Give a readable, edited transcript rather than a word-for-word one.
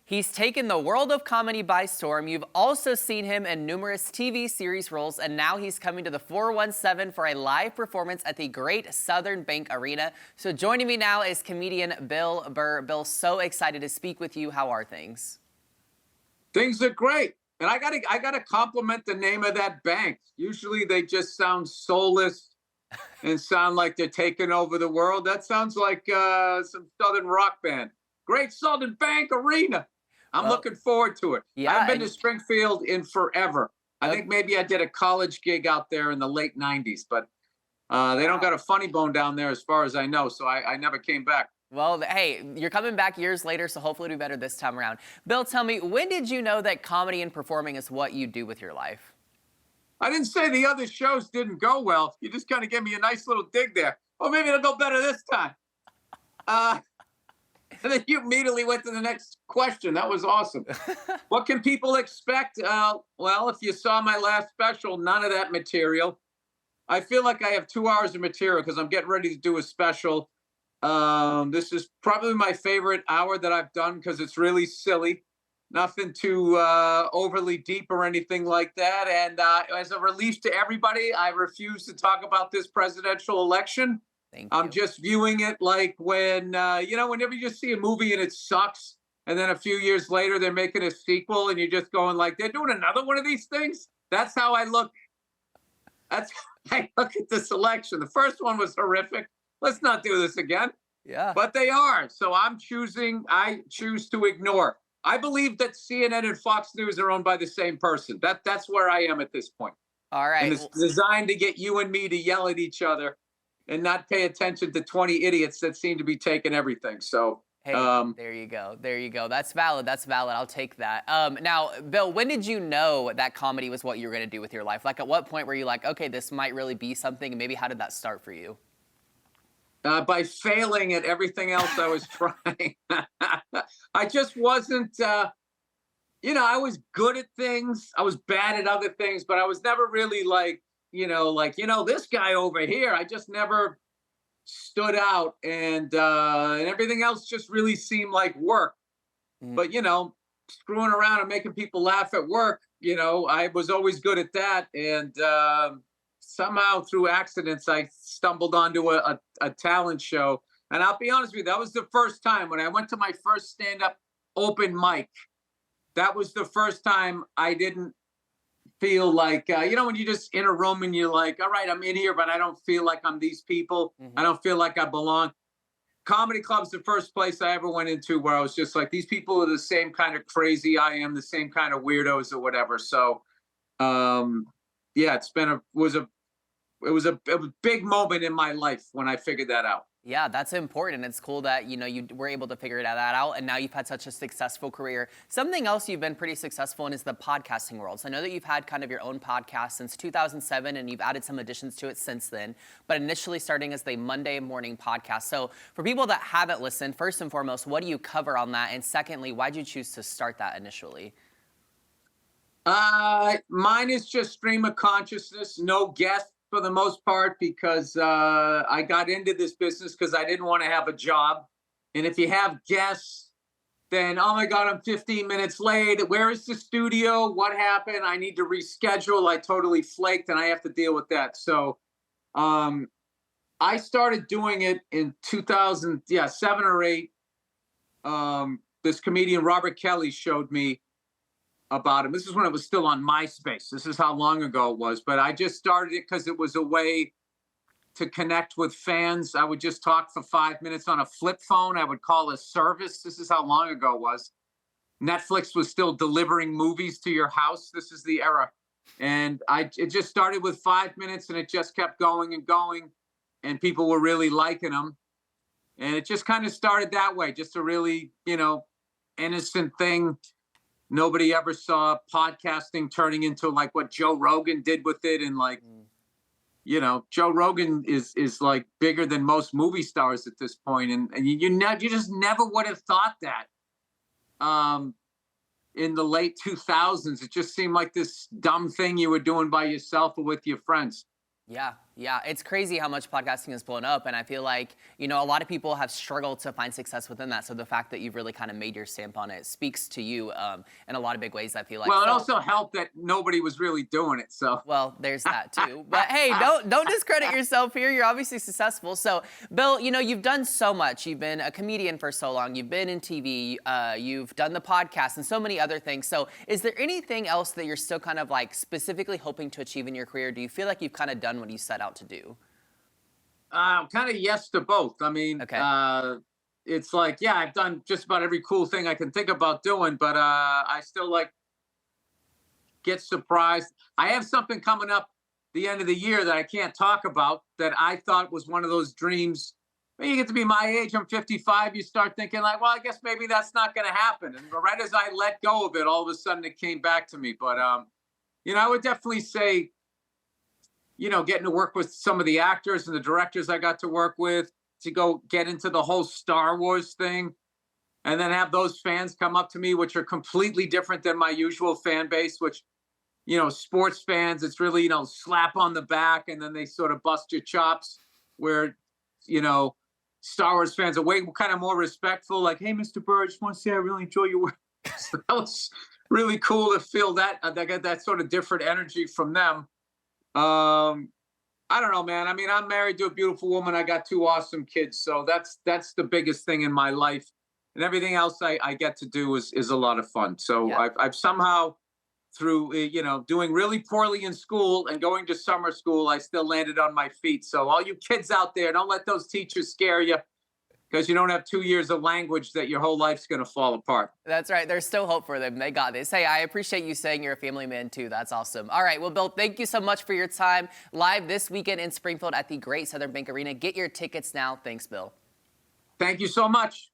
He's taken the world of comedy by storm. You've also seen him in numerous TV series roles, and now he's coming to the 417 for a live performance at the Great Southern Bank Arena. So joining me now is comedian Bill Burr. Bill, so excited to speak with you. How are things? Things are great. And I gotta compliment the name of that bank. Usually they just sound soulless and sound like they're taking over the world. That sounds like some Southern rock band. Great Southern Bank Arena. I'm Well, looking forward to it. I yeah, haven't been to Springfield in forever. I think maybe I did a college gig out there in the late 90s, but they don't got wow. a funny bone down there as far as I know, so I never came back. Well, hey, you're coming back years later, so hopefully it'll be better this time around. Bill, tell me, when did you know that comedy and performing is what you do with your life? I didn't say the other shows didn't go well. You just kind of gave me a nice little dig there. Oh, maybe it'll go better this time. Uh, and then you immediately went to the next question. That was awesome. What can people expect? Well, if you saw my last special, none of that material. I feel like I have 2 hours of material because I'm getting ready to do a special. This is probably my favorite hour that I've done because it's really silly. Nothing too overly deep or anything like that. And as a relief to everybody, I refuse to talk about this presidential election. Thank I'm you. just viewing it like when, whenever you just see a movie and it sucks, and then a few years later they're making a sequel, and you're just going like, they're doing another one of these things. That's how I look. That's how I look at this election. The first one was horrific. Let's not do this again. Yeah. But they are. So I choose to ignore. I believe that CNN and Fox News are owned by the same person. That's where I am at this point. All And right. it's designed to get you and me to yell at each other and not pay attention to 20 idiots that seem to be taking everything. So Hey, there you go. There you go. That's valid. That's valid. I'll take that. Now, Bill, when did you know that comedy was what you were going to do with your life? Like, at what point were you like, okay, this might really be something? And maybe how did that start for you? by failing at everything else I was trying, I just wasn't. I was good at things. I was bad at other things, but I was never really like, this guy over here. I just never stood out, and everything else just really seemed like work. Mhm. But screwing around and making people laugh at work, I was always good at that. And somehow through accidents, I stumbled onto a talent show. And I'll be honest with you, that was the first time when I went to my first stand-up open mic. That was the first time I didn't feel like, when you're just in a room and you're like, all right, I'm in here, but I don't feel like I'm these people. I Mhm. don't feel like I belong. Comedy club's the first place I ever went into where I was just like, these people are the same kind of crazy I am, the same kind of weirdos or whatever. So, yeah, it was a big moment in my life when I figured that out. Yeah, that's important. It's cool that, you were able to figure that out, and now you've had such a successful career. Something else you've been pretty successful in is the podcasting world. So I know that you've had kind of your own podcast since 2007, and you've added some additions to it since then, but initially starting as the Monday morning podcast. So for people that haven't listened, first and foremost, what do you cover on that? And secondly, why'd you choose to start that initially? Mine is just stream of consciousness, no guests for the most part, because I got into this business because I didn't want to have a job. And if you have guests, then, oh my God, I'm 15 minutes late. Where is the studio? What happened? I need to reschedule. I totally flaked and I have to deal with that. So I started doing it in 2000, yeah, 7 or 8. This comedian, Robert Kelly, showed me about him. This is when it was still on MySpace. This is how long ago it was. But I just started it because it was a way to connect with fans. I would just talk for 5 minutes on a flip phone. I would call a service. This is how long ago it was. Netflix was still delivering movies to your house. This is the era. And it just started with 5 minutes, and it just kept going and going. And people were really liking them. And it just kind of started that way, just a really, innocent thing. Nobody ever saw podcasting turning into like what Joe Rogan did with it. And like, Joe Rogan is like bigger than most movie stars at this point. And you just never would have thought that in the late 2000s. It just seemed like this dumb thing you were doing by yourself or with your friends. Yeah, Yeah, it's crazy how much podcasting has blown up. And I feel like, a lot of people have struggled to find success within that. So the fact that you've really kind of made your stamp on it speaks to you in a lot of big ways, I feel like. Well, it So, also helped that nobody was really doing it. So, well, there's that too. But hey, don't discredit yourself here. You're obviously successful. So, Bill, you've done so much. You've been a comedian for so long. You've been in TV. You've done the podcast and so many other things. So, is there anything else that you're still kind of like specifically hoping to achieve in your career? Do you feel like you've kind of done what you set out to do? kind of yes to both. I mean, Okay. it's like, yeah, I've done just about every cool thing I can think about doing, but I still like get surprised. I have something coming up the end of the year that I can't talk about that I thought was one of those dreams. When you get to be my age, I'm 55, you start thinking like, well, I guess maybe that's not going to happen. And right as I let go of it, all of a sudden it came back to me. But, I would definitely say, getting to work with some of the actors and the directors I got to work with, to go get into the whole Star Wars thing, and then have those fans come up to me, which are completely different than my usual fan base, which, sports fans, it's really, slap on the back and then they sort of bust your chops, where, Star Wars fans are way kind of more respectful, like, hey, Mr. Burr, I just want to say I really enjoy your work. So that was really cool to feel that. I got that sort of different energy from them. I don't know, man. I mean, I'm married to a beautiful woman. I got 2 awesome kids. So that's the biggest thing in my life. And everything else I get to do is a lot of fun. So Yeah. I've somehow, through, doing really poorly in school and going to summer school, I still landed on my feet. So all you kids out there, don't let those teachers scare you, because you don't have 2 years of language that your whole life's going to fall apart. That's right. There's still hope for them. They got this. Hey, I appreciate you saying you're a family man too. That's awesome. All right. Well, Bill, thank you so much for your time live this weekend in Springfield at the Great Southern Bank Arena. Get your tickets now. Thanks, Bill. Thank you so much.